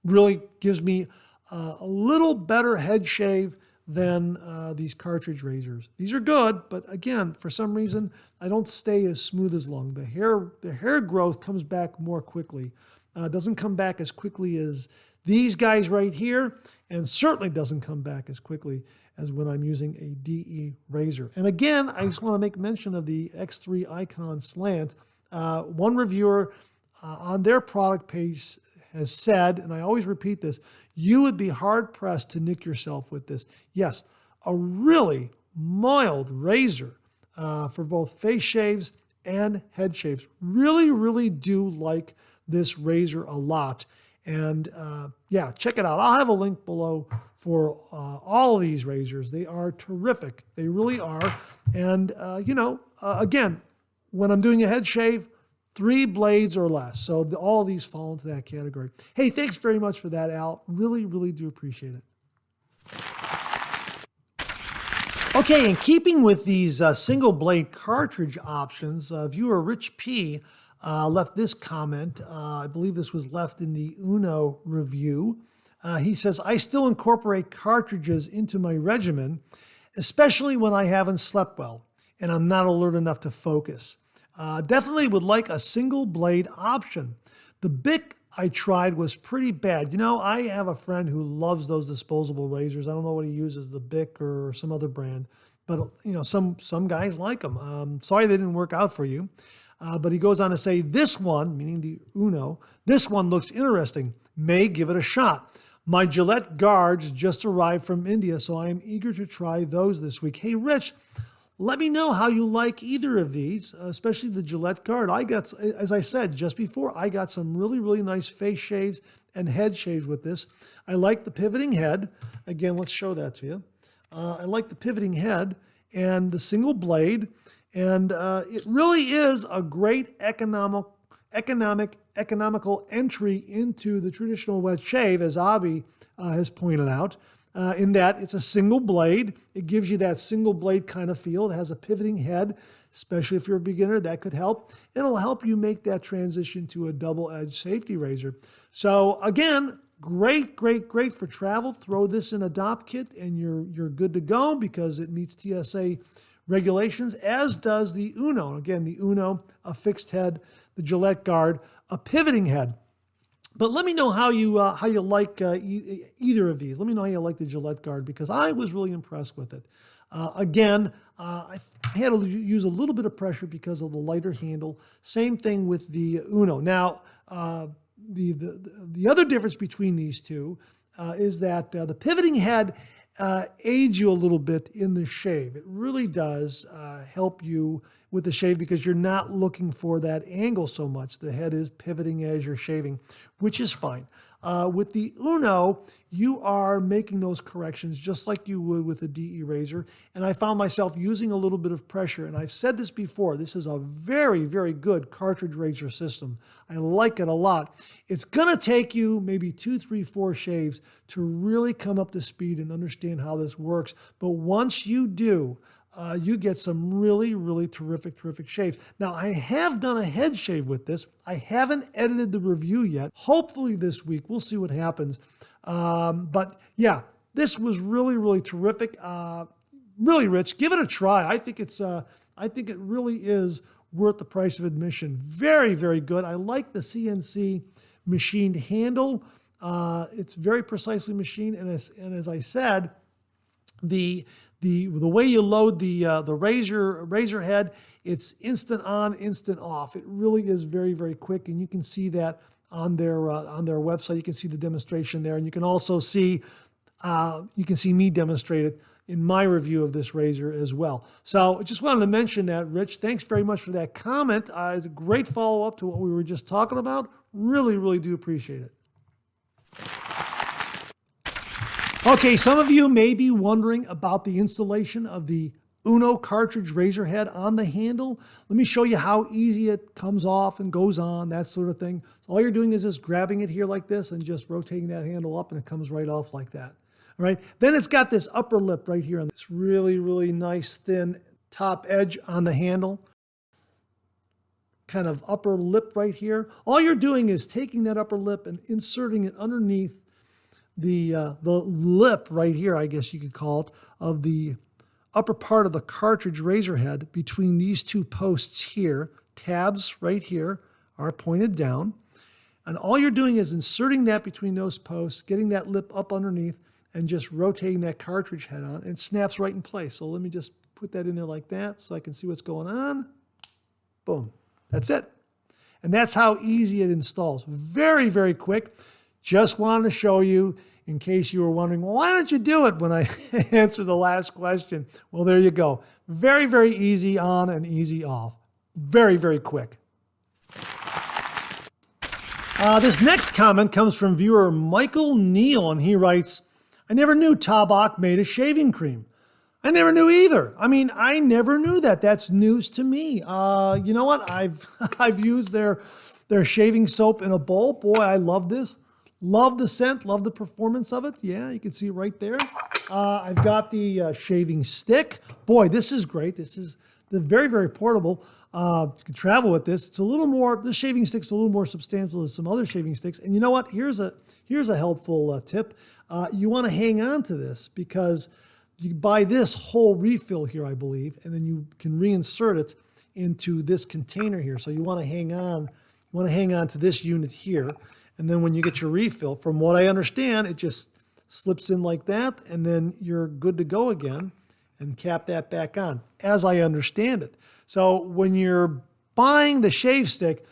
Really gives me a little better head shave than these cartridge razors. These are good, but again, for some reason, I don't stay as smooth as long. The hair growth comes back more quickly. Doesn't come back as quickly as these guys right here, and certainly doesn't come back as quickly as when I'm using a DE razor. And again, I just want to make mention of the X3 Icon Slant. One reviewer on their product page has said, and I always repeat this, you would be hard-pressed to nick yourself with this. Yes, a really mild razor for both face shaves and head shaves. Really, really do like this razor a lot. And yeah, check it out. I'll have a link below for all of these razors. They are terrific. They really are. And, again, when I'm doing a head shave, 3 blades or less. So all of these fall into that category. Hey, thanks very much for that, Al. Really, really do appreciate it. Okay, in keeping with these single blade cartridge options, viewer Rich P. Left this comment. I believe this was left in the Uno review. He says, I still incorporate cartridges into my regimen, especially when I haven't slept well and I'm not alert enough to focus. Definitely would like a single blade option. The Bic I tried was pretty bad. You know, I have a friend who loves those disposable razors. I don't know what he uses, the Bic or some other brand, but you know, some guys like them. Sorry they didn't work out for you. But he goes on to say, this one, meaning the Uno, this one looks interesting. May give it a shot. My Gillette guards just arrived from India, so I am eager to try those this week. Hey, Rich, let me know how you like either of these, especially the Gillette guard. I got, as I said just before, I got some really, really nice face shaves and head shaves with this. I like the pivoting head. Again, let's show that to you. I like the pivoting head and the single blade. And it really is a great economical entry into the traditional wet shave, as Abhi has pointed out, in that it's a single blade. It gives you that single blade kind of feel. It has a pivoting head, especially if you're a beginner, that could help. It'll help you make that transition to a double-edged safety razor. So again, great for travel. Throw this in a DOP kit and you're good to go because it meets TSA regulations, as does the Uno. Again, the Uno, a fixed head, the Gillette guard, a pivoting head. But let me know how you like either of these. Let me know how you like the Gillette guard because I was really impressed with it. Again, I had to use a little bit of pressure because of the lighter handle. Same thing with the Uno. Now, the other difference between these two is that the pivoting head aids you a little bit in the shave. It really does help you with the shave because you're not looking for that angle so much. The head is pivoting as you're shaving, which is fine. With the Uno, you are making those corrections just like you would with a DE razor. And I found myself using a little bit of pressure. And I've said this before, this is a very, very good cartridge razor system. I like it a lot. It's going to take you maybe 2, 3, 4 shaves to really come up to speed and understand how this works. But once you do, you get some really, really terrific shaves. Now, I have done a head shave with this. I haven't edited the review yet. Hopefully this week. We'll see what happens. But yeah, this was really, really terrific. Really, Rich, give it a try. I think it really is worth the price of admission. Very, very good. I like the CNC machined handle. It's very precisely machined. And as I said, the way you load the razor head, it's instant on, instant off. It really is very, very quick, and you can see that on their website. You can see the demonstration there, and you can also see me demonstrate it in my review of this razor as well. So I just wanted to mention that, Rich. Thanks very much for that comment. It's a great follow-up to what we were just talking about. Really, really do appreciate it. Okay, some of you may be wondering about the installation of the Uno cartridge razor head on the handle. Let me show you how easy it comes off and goes on, that sort of thing. So all you're doing is just grabbing it here like this and just rotating that handle up and it comes right off like that. All right, then it's got this upper lip right here on this really, really nice thin top edge on the handle. Kind of upper lip right here. All you're doing is taking that upper lip and inserting it underneath the lip right here, I guess you could call it, of the upper part of the cartridge razor head between these two posts here. Tabs right here are pointed down. And all you're doing is inserting that between those posts, getting that lip up underneath, and just rotating that cartridge head on. And it snaps right in place. So let me just put that in there like that so I can see what's going on. Boom. That's it. And that's how easy it installs. Very, very quick. Just wanted to show you in case you were wondering, well, why don't you do it when I answer the last question? Well, there you go. Very, very easy on and easy off. Very, very quick. This next comment comes from viewer Michael Neal, and he writes, I never knew Tabac made a shaving cream. I never knew either. I mean, I never knew that. That's news to me. You know what? I've used their shaving soap in a bowl. Boy, I love this. Love the scent, love the performance of it. Yeah, you can see it right there. I've got the shaving stick. Boy, this is great. This is very, very portable. You can travel with this. It's a little more, this shaving stick's a little more substantial than some other shaving sticks. And you know what? Here's a helpful tip. You want to hang on to this because you buy this whole refill here, I believe, and then you can reinsert it into this container here. So you want to hang on to this unit here. And then when you get your refill, from what I understand, it just slips in like that, and then you're good to go again and cap that back on, as I understand it. So when you're buying the shave stick,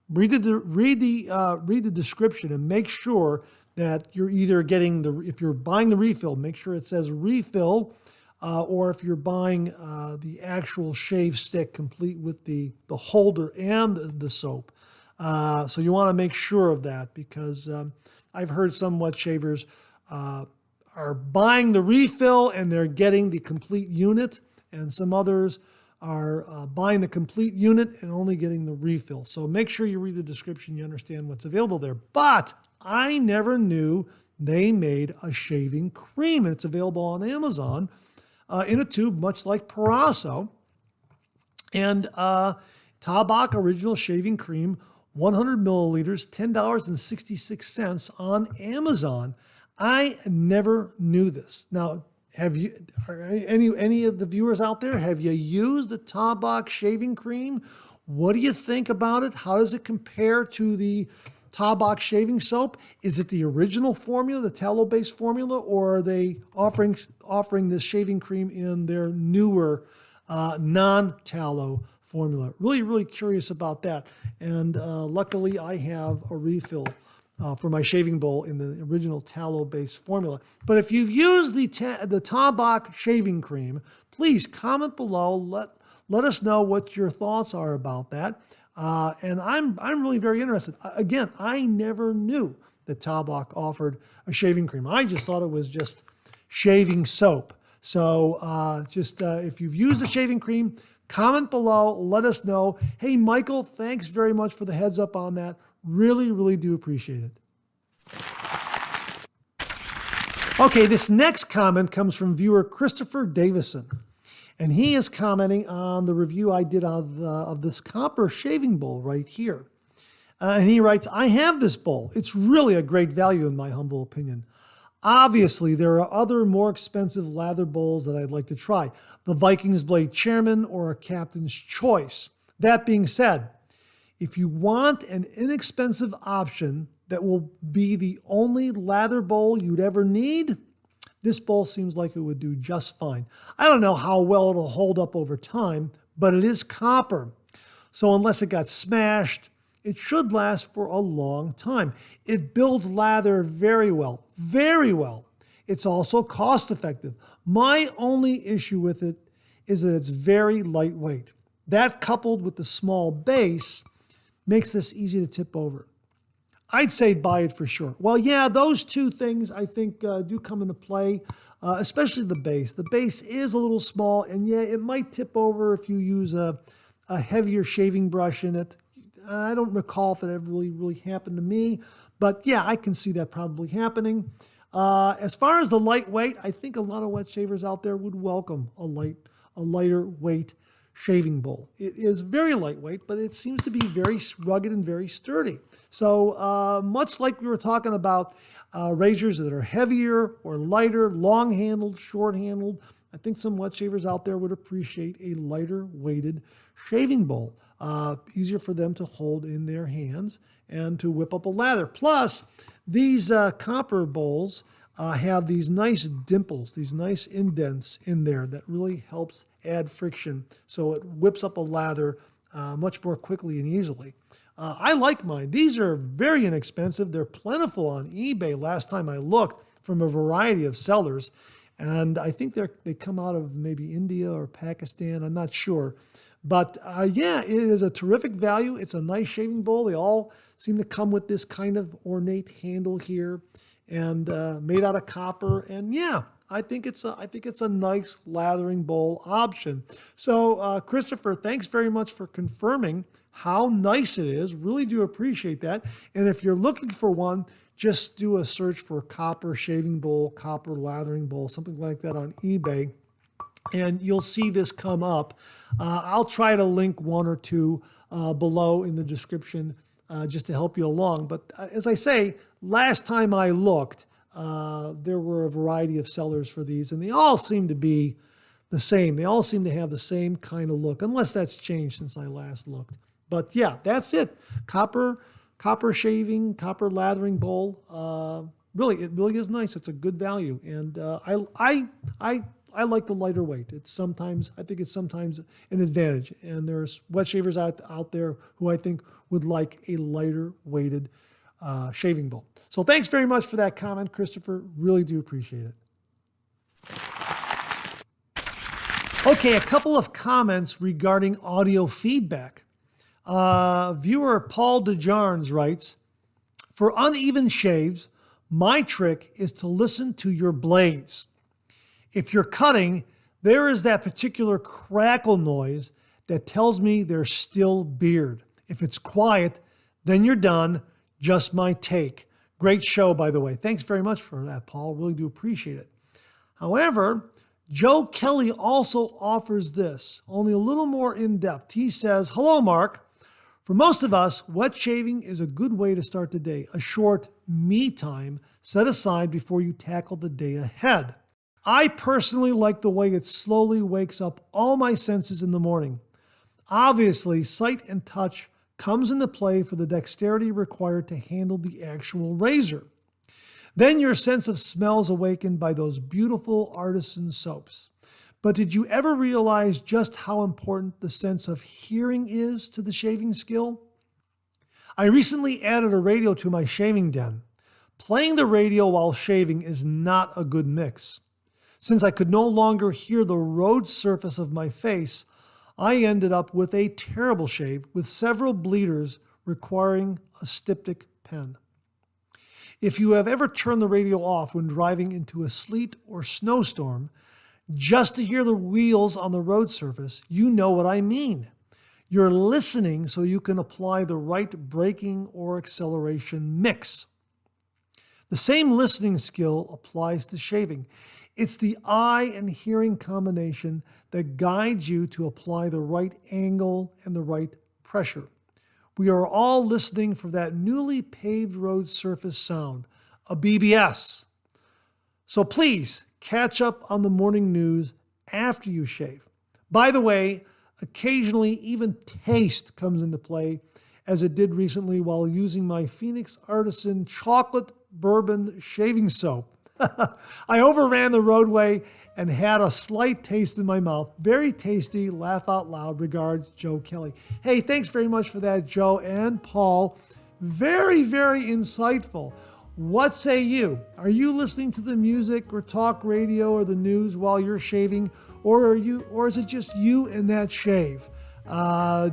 read the description and make sure that you're either getting if you're buying the refill, make sure it says refill, or if you're buying the actual shave stick complete with the holder and the soap. So you want to make sure of that, because I've heard some wet shavers are buying the refill and they're getting the complete unit, and some others are buying the complete unit and only getting the refill. So make sure you read the description, you understand what's available there. But I never knew they made a shaving cream, and it's available on Amazon in a tube, much like Parasso. And Tabac Original Shaving Cream, 100 milliliters, $10.66 on Amazon. I never knew this. Now, any of the viewers out there, have you used the Tabac shaving cream? What do you think about it? How does it compare to the Tabac shaving soap? Is it the original formula, the tallow-based formula, or are they offering this shaving cream in their newer non-tallow formula? Really, really curious about that. And luckily, I have a refill for my shaving bowl in the original tallow-based formula. But if you've used the Tabac shaving cream, please comment below. Let us know what your thoughts are about that. And I'm really very interested. Again, I never knew that Tabac offered a shaving cream. I just thought it was just shaving soap. So if you've used the shaving cream, comment below. Let us know. Hey, Michael, thanks very much for the heads up on that. Really, really do appreciate it. Okay, this next comment comes from viewer Christopher Davison. And he is commenting on the review I did of this copper shaving bowl right here. And he writes, I have this bowl. It's really a great value in my humble opinion. Obviously, there are other more expensive lather bowls that I'd like to try. The Vikings Blade Chairman or a Captain's Choice. That being said, if you want an inexpensive option that will be the only lather bowl you'd ever need, this bowl seems like it would do just fine. I don't know how well it'll hold up over time, but it is copper. So unless it got smashed, it should last for a long time. It builds lather very well, very well. It's also cost effective. My only issue with it is that it's very lightweight. That coupled with the small base makes this easy to tip over. I'd say buy it for sure. Well, yeah, those two things I think do come into play, especially the base. The base is a little small, and yeah, it might tip over if you use a heavier shaving brush in it. I don't recall if it ever really happened to me, but yeah, I can see that probably happening. As far as the lightweight, I think a lot of wet shavers out there would welcome a lighter weight shaving bowl. It is very lightweight, but it seems to be very rugged and very sturdy. So much like we were talking about razors that are heavier or lighter, long-handled, short-handled, I think some wet shavers out there would appreciate a lighter weighted shaving bowl. Easier for them to hold in their hands and to whip up a lather. Plus, these copper bowls have these nice dimples, these nice indents in there that really helps add friction. So it whips up a lather much more quickly and easily. I like mine. These are very inexpensive. They're plentiful on eBay last time I looked from a variety of sellers. And I think they come out of maybe India or Pakistan. I'm not sure. But yeah, it is a terrific value. It's a nice shaving bowl. They all seem to come with this kind of ornate handle here and made out of copper. And yeah, I think it's a nice lathering bowl option. So Christopher, thanks very much for confirming how nice it is. Really do appreciate that. And if you're looking for one, just do a search for copper shaving bowl, copper lathering bowl, something like that on eBay, and you'll see this come up. I'll try to link one or two below in the description just to help you along. But as I say, last time I looked, there were a variety of sellers for these, and they all seem to be the same. They all seem to have the same kind of look, unless that's changed since I last looked. But yeah, that's it. Copper copper shaving, copper lathering bowl. It really is nice. It's a good value, and I like the lighter weight. I think it's sometimes an advantage. And there's wet shavers out there who I think would like a lighter weighted shaving bowl. So thanks very much for that comment, Christopher. Really do appreciate it. Okay, a couple of comments regarding audio feedback. Viewer Paul DeJarnes writes, for uneven shaves, my trick is to listen to your blades. If you're cutting, there is that particular crackle noise that tells me there's still beard. If it's quiet, then you're done. Just my take. Great show, by the way. Thanks very much for that, Paul. Really do appreciate it. However, Joe Kelly also offers this, only a little more in-depth. He says, hello, Mark. For most of us, wet shaving is a good way to start the day, a short me time set aside before you tackle the day ahead. I personally like the way it slowly wakes up all my senses in the morning. Obviously, sight and touch comes into play for the dexterity required to handle the actual razor. Then your sense of smell is awakened by those beautiful artisan soaps. But did you ever realize just how important the sense of hearing is to the shaving skill? I recently added a radio to my shaving den. Playing the radio while shaving is not a good mix. Since I could no longer hear the road surface of my face, I ended up with a terrible shave with several bleeders requiring a styptic pen. If you have ever turned the radio off when driving into a sleet or snowstorm, just to hear the wheels on the road surface, you know what I mean. You're listening so you can apply the right braking or acceleration mix. The same listening skill applies to shaving. It's the eye and hearing combination that guides you to apply the right angle and the right pressure. We are all listening for that newly paved road surface sound, a BBS. So please catch up on the morning news after you shave. By the way, occasionally even taste comes into play, as it did recently while using my Phoenix Artisan chocolate bourbon shaving soap. I overran the roadway and had a slight taste in my mouth. Very tasty. Laugh out loud. Regards, Joe Kelly. Hey, thanks very much for that, Joe and Paul. Very, very insightful. What say you? Are you listening to the music or talk radio or the news while you're shaving, or is it just you and that shave?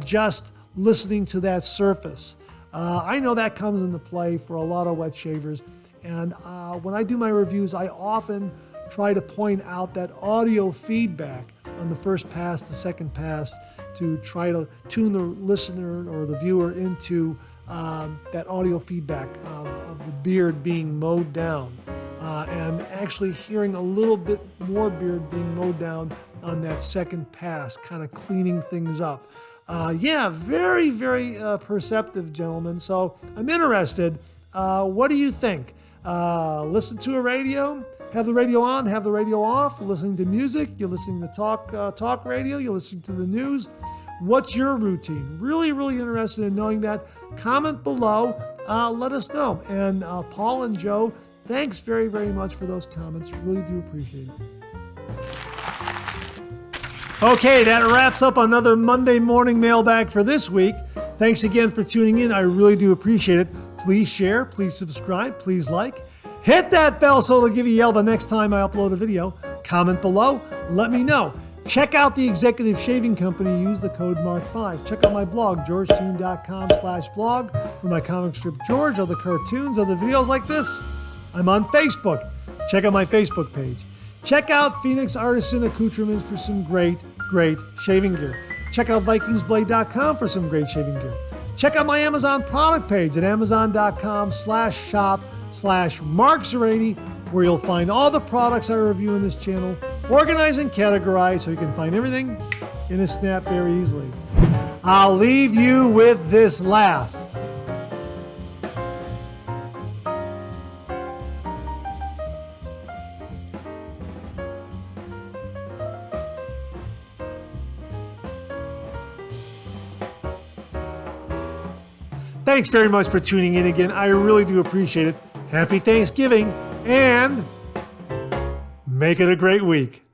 Just listening to that surface. I know that comes into play for a lot of wet shavers, and when I do my reviews, I often try to point out that audio feedback on the first pass, the second pass, to try to tune the listener or the viewer into that audio feedback of the beard being mowed down and actually hearing a little bit more beard being mowed down on that second pass, kind of cleaning things up. Very, very perceptive, gentlemen. So I'm interested. What do you think? Listen to a radio? Have the radio on, have the radio off, listening to music, you're listening to talk radio, you're listening to the news. What's your routine? Really, really interested in knowing that. Comment below, let us know. And Paul and Joe, thanks very, very much for those comments. Really do appreciate it. Okay, that wraps up another Monday morning mailbag for this week. Thanks again for tuning in. I really do appreciate it. Please share, please subscribe, please like. Hit that bell so it'll give you a yell the next time I upload a video. Comment below, let me know. Check out the Executive Shaving Company. Use the code MARK5. Check out my blog, georgetoon.com/blog for my comic strip George, other cartoons, other videos like this. I'm on Facebook. Check out my Facebook page. Check out Phoenix Artisan Accoutrements for some great, great shaving gear. Check out VikingsBlade.com for some great shaving gear. Check out my Amazon product page at amazon.com/shop/Mark080, where you'll find all the products I review in this channel, organized and categorized so you can find everything in a snap very easily. I'll leave you with this laugh. Thanks very much for tuning in again. I really do appreciate it. Happy Thanksgiving and make it a great week.